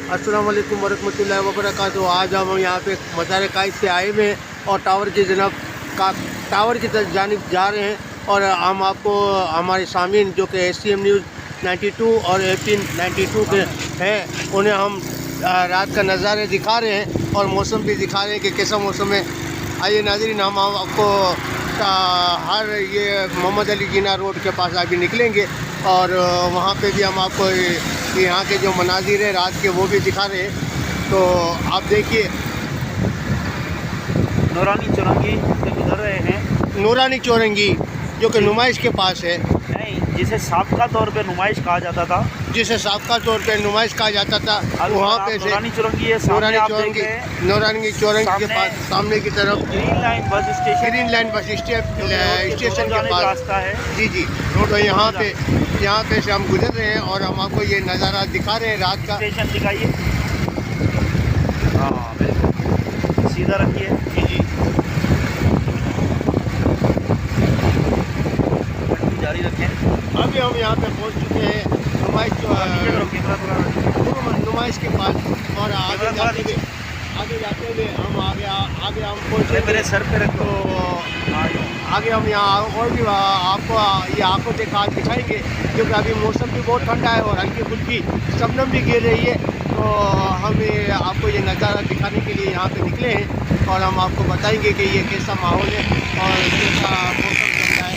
अस्सलाम वालेकुम वरहमतुल्लाहि वबरकातुहू। आज हम यहाँ पे मज़ार कायद से आए हुए हैं और टावर की टावर की तरफ जानिब जा रहे हैं। और हम आपको हमारे सामीन जो कि SCM न्यूज़ 92 और 1892 के हैं उन्हें हम रात का नज़ारे दिखा रहे हैं और मौसम भी दिखा रहे हैं कि कैसा मौसम है। आइए नाज़रीन, हम आपको हर ये मोहम्मद अली जिन्ना रोड के पास अभी निकलेंगे और वहाँ पे भी हम आपको यहाँ के जो मनाजिर है रात के वो भी दिखा रहे हैं। तो आप देखिए, नूरानी चौरंगी से गुजर रहे हैं। नूरानी चौरंगी जो कि नुमाइश के पास है, नहीं, जिसे साबका तौर पे नुमाइश कहा जाता था, जिसे साबका तौर पे नुमाइश कहा जाता था, वहाँ पे से नूरानी चौरंगी है। नूरानी चौरंगी के पास सामने की तरफ green line bus station, green line bus station के पास रास्ता है। जी। तो यहाँ पे से हम गुजर रहे हैं और हम आपको ये नज़ारा दिखा रहे हैं रात का। स्टेशन दिखाइए। हाँ बिल्कुल, सीधा रखिए। जी जारी रखें। अभी हम यहाँ पे पहुँच चुके हैं नुमाइश के पास और आगे जाते हुए हम आगे हम पहुँचे। मेरे सर पे रखो। आगे हम यहाँ और भी आपको ये आंखों से खास दिखाएंगे क्योंकि अभी मौसम भी बहुत ठंडा है और हल्की फुल्की शबनम भी गिर रही है। तो हमें आपको ये नज़ारा दिखाने के लिए यहाँ पे निकले हैं और हम आपको बताएंगे कि ये कैसा माहौल है और कैसा मौसम चल रहा है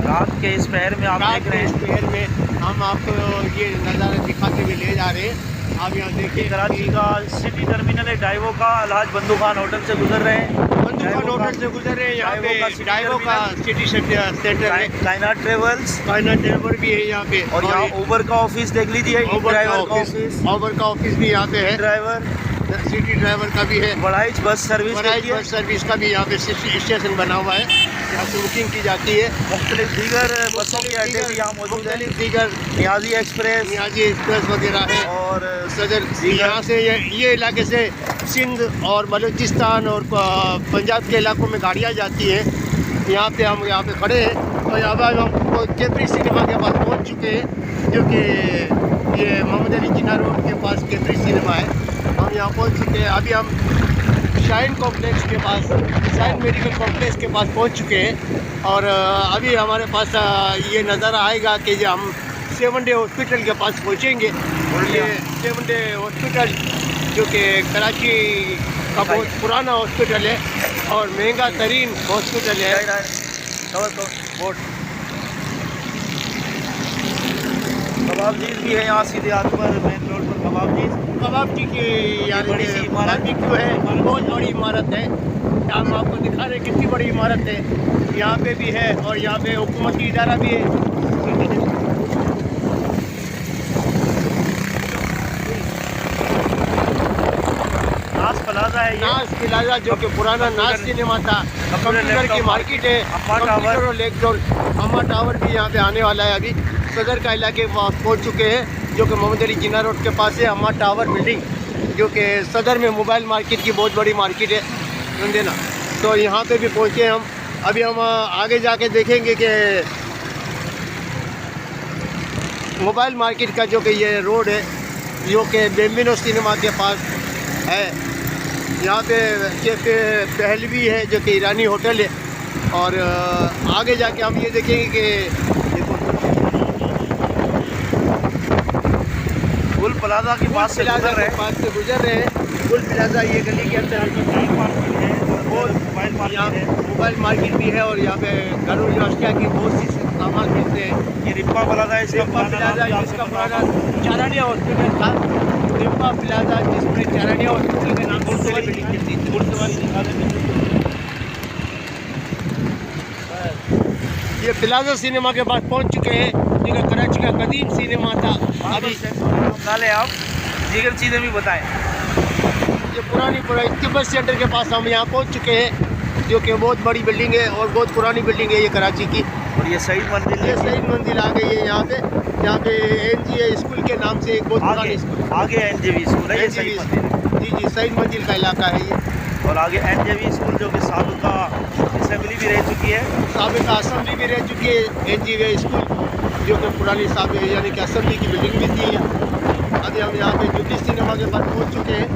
रात के इस पहर में। आप देख रहे हैं, इस शहर में हम आपको ये नज़ारा दिखाते हुए ले जा रहे हैं। आप यहाँ देखिए, कराची का सिटी टर्मिनल है डाइवो का। अलहाज बंदू खान होटल से गुजर रहे हैं। बंदू खान होटल से गुजर रहे हैं। यहाँ पे डाइवो का सिटी सेंटर है। कायनात ट्रेवल्स भी है यहाँ पे और यहाँ उबर का ऑफिस देख लीजिए। उबर का ऑफिस भी यहाँ पे है। ड्राइवर सिटी ड्राइवर का भी है। बड़ाइच बस सर्विस का भी यहाँ पे स्टेशन बना हुआ है, यहाँ से बुकिंग की जाती है। मुख्तलिफ दीगर बसों के अड्डे भी यहाँ मौजूद है। दीगर नियाजी एक्सप्रेस वगैरह है और सदर। यहाँ से ये इलाके से सिंध और बलूचिस्तान और पंजाब के इलाकों में गाड़ियाँ जाती हैं। यहाँ पे हम खड़े हैं और यहाँ पर हम कैबरी सिनेमा के पास पहुँच चुके हैं जो कि ये मोहम्मद अली जिन्ना रोड के पास कैबरी सिनेमा है। हम यहाँ पहुँच चुके हैं। अभी हम शाइन मेडिकल कॉम्प्लेक्स के पास पहुँच चुके हैं और अभी हमारे पास ये नज़ारा आएगा कि जो हम 7 डे हॉस्पिटल के पास पहुँचेंगे। और ये 7 डे हॉस्पिटल जो कि कराची का बहुत पुराना हॉस्पिटल है और महंगा तरीन हॉस्पिटल है। कबाबजीज भी है यहाँ सीधे हाथ पर मेन रोड पर। कबाब की बड़ी सी इमारत क्यों है, बहुत बड़ी इमारत है। हम आपको दिखा रहे हैं कितनी बड़ी इमारत है। यहाँ पे भी है और यहाँ पे हुकूमती इदारा भी है। नाज प्लाजा है। नाज प्लाजा जो कि पुराना नाज सिनेमा था। कंप्यूटर की मार्केट है। कंप्यूटर और लैपटॉप। अम्मा टावर भी यहाँ पे आने वाला है। अभी सदर का इलाके पहुँच चुके हैं जो कि मोहम्मद अली जिन्ना रोड के पास है। अम्मा टावर बिल्डिंग जो कि सदर में मोबाइल मार्केट की बहुत बड़ी मार्केट है, समझे ना। तो यहाँ पे भी पहुँचे हम। अभी हम आगे जाके देखेंगे कि मोबाइल मार्केट का जो कि ये रोड है जो कि बेम्बिनो सिनेमा के पास है। यहाँ पे कैफे पहलवी है जो कि ईरानी होटल है। और आगे जाके हम ये देखेंगे कि गुल प्लाजा के पास से गुजर रहे हैं। गुल प्लाजा ये गली के अंदर मोबाइल मार्केट भी है और यहाँ पे घरेलू अशिया की बहुत सी सामान मिलते हैं। ये रिप्पा प्लाजा है। इसका पुराना चारानिया हॉस्पिटल था। रिप्पा प्लाजा जिसमें चारानिया हॉस्पिटल के नाम से बिल्डिंग मिलती थी। ये प्लाजा सिनेमा के पास पहुँच चुके हैं जो कराची का कदीम सिनेमा था। अभी नाले आप दीगर चीज़ें भी बताएं। ये पुरानी बस सेंटर के पास हम यहाँ पहुँच चुके हैं जो कि बहुत बड़ी बिल्डिंग है और बहुत पुरानी बिल्डिंग है ये कराची की। और ये शहीद मंदिर आ गई है यहाँ पे NGA स्कूल के नाम से एक बहुत पुरानी स्कूल। आगे NJV स्कूल है। ये शहीद मंदिर। जी शहीद मंदिर का इलाका है ये। और आगे NJV स्कूल जो कि साबिका असेंबली भी रह चुकी है। NJV स्कूल जो कि पुरानी यानी कि असेंबली की बिल्डिंग भी थी। अभी हम यहाँ पे जुबली सिनेमा के पास पहुँच चुके हैं।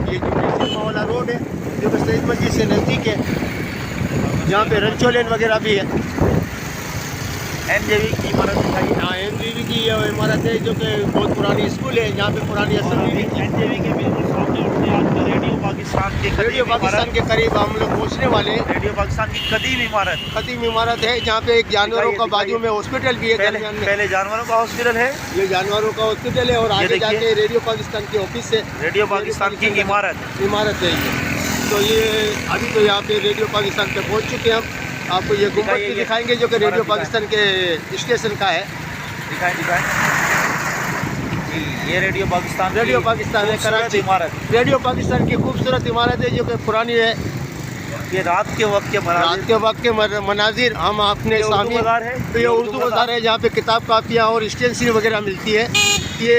ये जुबली सिनेमा वाला रोड है जो कि शहीद मस्जिद से नज़दीक है, जहाँ पे रंचो लेन वगैरह भी है। एनजेबी की इमारत दिखाई। हाँ, एनजेबी की ये इमारत है जो कि बहुत पुरानी स्कूल है, यहाँ पे पुरानी असेंबली भी थी। एनजेबी के बिल्कुल सामने उठते आपको रेडियो पाकिस्तान के रेडियो पाकिस्तान के करीब हम लोग पहुँचने वाले हैं। रेडियो पाकिस्तान की कदीम इमारत। कदीम इमारत है जहाँ पे एक जानवरों का बाजू में हॉस्पिटल भी है। दरमियान में पहले जानवरों का हॉस्पिटल है, ये जानवरों का हॉस्पिटल है और आगे देखिए। जाके रेडियो पाकिस्तान की ऑफिस है। रेडियो पाकिस्तान की इमारत है ये। तो ये अभी तो यहाँ पे रेडियो पाकिस्तान पे पहुँच चुके हैं हम। आपको ये गुम्बद भी दिखाएंगे जो कि रेडियो पाकिस्तान के स्टेशन का है। दिखाएं। ये रेडियो पाकिस्तान है कराची इमारत। रेडियो पाकिस्तान की खूबसूरत इमारत है जो कि पुरानी है। ये रात के वक्त के मनाजिर हम अपने सामने बाजार है। तो ये उर्दू बाजार है जहाँ पे किताब कापियाँ और स्टेशनरी वगैरह मिलती है। ये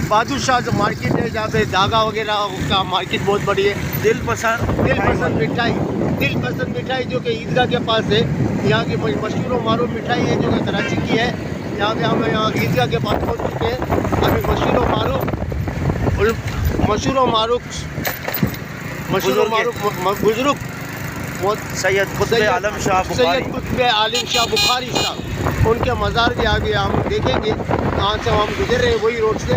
बहादुर शाह मार्केट है जहाँ पे धागा वगैरह का मार्केट बहुत बड़ी है। दिल पसंद मिठाई जो कि ईदगाह के पास है। यहाँ की मशहूर और मारूफ मिठाई है जो कि कराची की है। यहाँ पे हम यहाँ ईदगाह के पास पहुँच चुके हैं। अभी मशहूर और बुजुर्ग सैयद कुतुब आलम शाह बुखारी साहब, उनके मज़ार भी आगे हम देखेंगे। कहाँ से हम गुजर रहे हैं वही रोड से,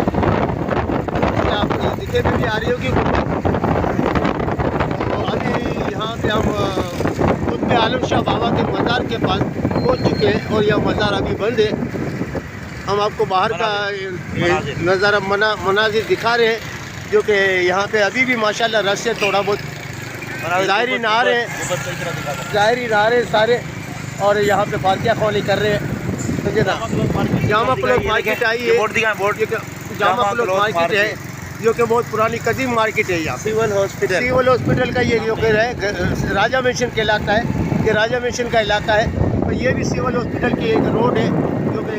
आपको दिखे में भी आ रही होगी। तो अभी यहाँ पे हम कुतुब आलम शाह बाबा के मज़ार के पास पहुँच चुके हैं और यह मज़ार अभी बंद है। हम आपको बाहर का नज़ारा मनाजिर दिखा रहे हैं जो कि यहाँ पे अभी भी माशाल्लाह रश से थोड़ा बहुत ज़ाहिरी नहा रहे सारे। और यहाँ पे फातिहा ख्वानी कर रहे हैं, समझे ना। जामा क्लॉथ मार्केट आई है, जामा क्लॉथ मार्केट है जो कि बहुत पुरानी कदीम मार्केट है। यहाँ सिविल हॉस्पिटल का ये जो है राजा मिशन का इलाका है। ये राजा मिशन का इलाका है और ये भी सिविल हॉस्पिटल की एक रोड है जो कि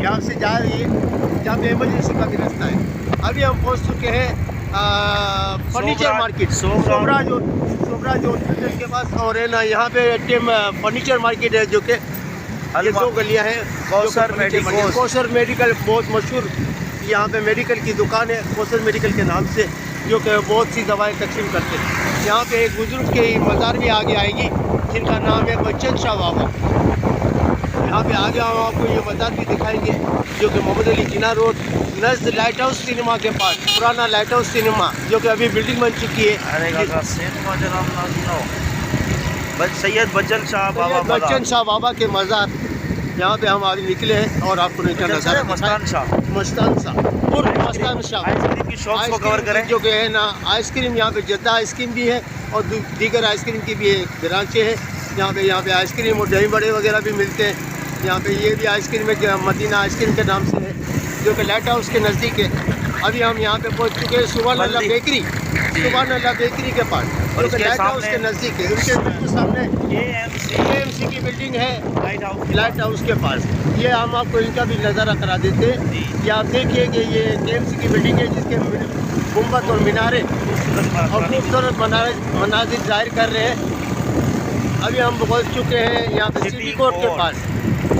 यहाँ से जा रही है, जहाँ पे इमरजेंसी का भी रास्ता है। अभी हम पहुँच चुके हैं फर्नीचर मार्केट सोबराज हॉस्पिटल के पास। और है ना यहाँ पे फर्नीचर मार्केट है जो कि ये दो गलियाँ हैं। कौसर मेडिकल बहुत मशहूर यहाँ पे मेडिकल की दुकान है, कौसर मेडिकल के नाम से, जो कि बहुत सी दवाएं तकसीम करते हैं। यहाँ पे एक बुजुर्ग की मज़ार भी आगे आएगी जिनका नाम है बच्चन शाह बाबा। यहाँ पे आगे हम आपको ये मज़ार भी दिखाएंगे जो कि Mohammad Ali Jinnah road नज़द light house cinema के पास, पुराना लाइट हाउस सिनेमा जो कि अभी बिल्डिंग बन चुकी है। सैयद बच्चन शाह बाबा के मज़ार, यहाँ पे हम आगे निकले हैं और आपको मस्तान शाह आइसक्रीम की शॉप को कवर करें जो कि है ना। आइसक्रीम यहाँ पे जद्दा आइसक्रीम भी है और दीगर आइसक्रीम की भी ब्रांचें हैं। यहाँ पे आइसक्रीम और दही बड़े वगैरह भी मिलते हैं। यहाँ पे ये भी आइसक्रीम है मदीना आइसक्रीम के नाम से है जो कि लाइट हाउस के नज़दीक है। अभी हम यहाँ पे पहुँच चुके हैं सुभान अल्लाह बेकरी के पास जो कि लाइट हाउस के नज़दीक है। उनके बिल्कुल सामने AMC की बिल्डिंग है लाइट हाउस के पास। ये हम आपको इनका भी नज़ारा करा देते हैं। ये आप देखिए कि ये AMC की बिल्डिंग है जिसके गुंबद और मीनारे और खूबसूरत मनाजिर जाहिर कर रहे हैं। अभी हम पहुँच चुके हैं यहाँ पे सिटी कोर्ट के पास।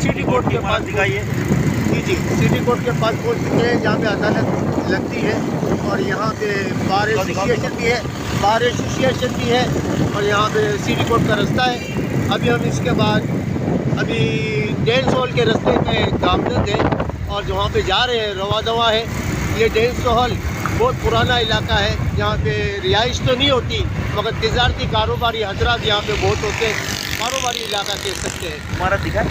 सिटी कोर्ट के पास दिखाइए जी सिटी कोर्ट के पास पहुँच चुके हैं जहाँ पे अदालत लगती है। और यहाँ पे बार एसोसिएशन भी है और यहाँ पे सिटी कोर्ट का रास्ता है। अभी हम इसके बाद अभी डेंस हॉल के रास्ते पे गामजद है और जहाँ पे जा रहे हैं रवा दवा है। ये डेंस हॉल बहुत पुराना इलाका है, यहाँ पे रिहाइश तो नहीं होती मगर तजारती कारोबारी हजरात यहाँ पे बहुत होते हैं। कारोबारी इलाका कह सकते हैं। इमारत दिखा है,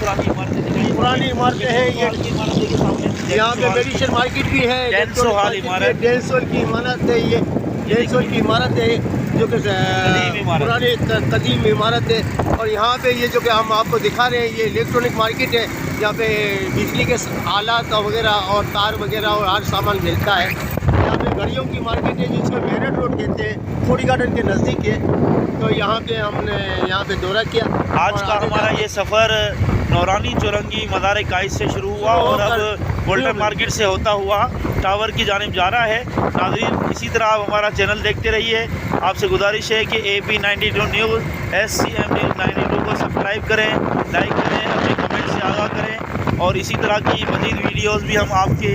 पुरानी इमारतें हैं। ये यहाँ पे मेडिसिन मार्केट भी है। डेंस हॉल की इमारत है। ये डेंस हॉल की इमारत है जो कि पुरानी कदीम इमारत है। और यहाँ पे ये जो कि हम आपको दिखा रहे हैं ये इलेक्ट्रॉनिक मार्केट है। यहाँ पे बिजली के आलात वगैरह और तार वगैरह और हर सामान मिलता है। यहाँ पे घड़ियों की मार्केट है जिसको मेरठ रोड कहते हैं, फोर्टी गार्डन के नज़दीक है। तो यहाँ पे हमने यहाँ पे दौरा किया। आज का हमारा ये सफ़र नौरानी चौरंगी मज़ार काइद से शुरू हुआ और अब गोल्डन मार्केट से होता हुआ टावर की जानिब जा रहा है। नाज़रीन, इसी तरह आप हमारा चैनल देखते रहिए। आपसे गुजारिश है कि AP92 न्यूज़ SCM न्यूज़ 92 को सब्सक्राइब करें, लाइक करें, अपने कमेंट से आगाह करें। और इसी तरह की मज़ीद वीडियोस भी हम आपके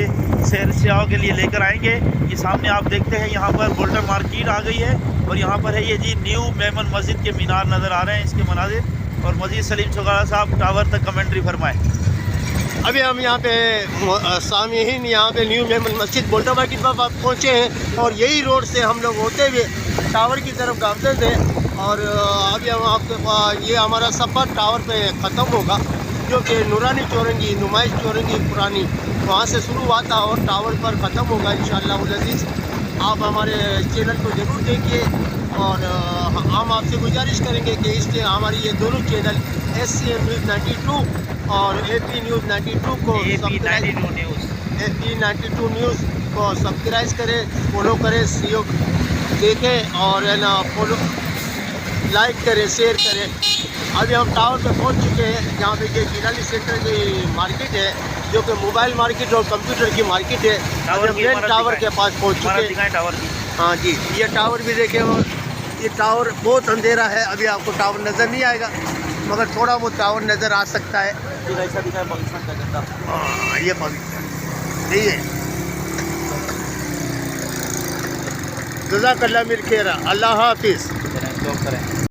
सैर सयाहों के लिए लेकर आएंगे। ये सामने आप देखते हैं यहाँ पर गोल्डन मार्केट आ गई है और यहाँ पर है ये जी न्यू मेमन मस्जिद के मीनार नज़र आ रहे हैं, इसके मनाजिर। और मज़ीद सलीम चौगाला साहब टावर तक कमेंट्री फरमाएँ। अभी हम यहाँ पे सामईन यहाँ पे न्यू मेमन मस्जिद गोल्डन मार्केट पर पहुँचे हैं और यही रोड से हम लोग होते हुए टावर की तरफ गामते थे। और अभी हम आपके ये हमारा सफ़र टावर पे ख़त्म होगा, जो कि नूरानी चौरंगी नुमाइश चौरंगी पुरानी वहाँ से शुरू हुआ था और टावर पर ख़त्म होगा इंशाअल्लाह अज़ीज़। आप हमारे चैनल को ज़रूर देखिए और हम आपसे गुजारिश करेंगे कि इसलिए हमारी ये दोनों चैनल SCM न्यूज़ 92 और AP न्यूज़ 92 को AP 92 न्यूज़ को सब्सक्राइब करें, फॉलो करें, सीओ देखें और है ना फॉलो लाइक करें, शेयर करें। अभी हम टावर पे पहुंच चुके हैं, जहाँ पे ये गिलानी सेंटर की मार्केट है, जो कि मोबाइल मार्केट और कंप्यूटर की मार्केट है। मेन टावर के पास पहुंच चुके हैं। टावर की, हाँ जी, ये टावर भी देखें और ये टावर बहुत अंधेरा है, अभी आपको टावर नज़र नहीं आएगा मगर थोड़ा बहुत टावर नज़र आ सकता है। ऐसा दिखा पाकिस्तान का झंडा। हाँ ये पाकिस्तान यही है। जज़ाकल्लाह मिल खैर, अल्लाह हाफिज़। करें।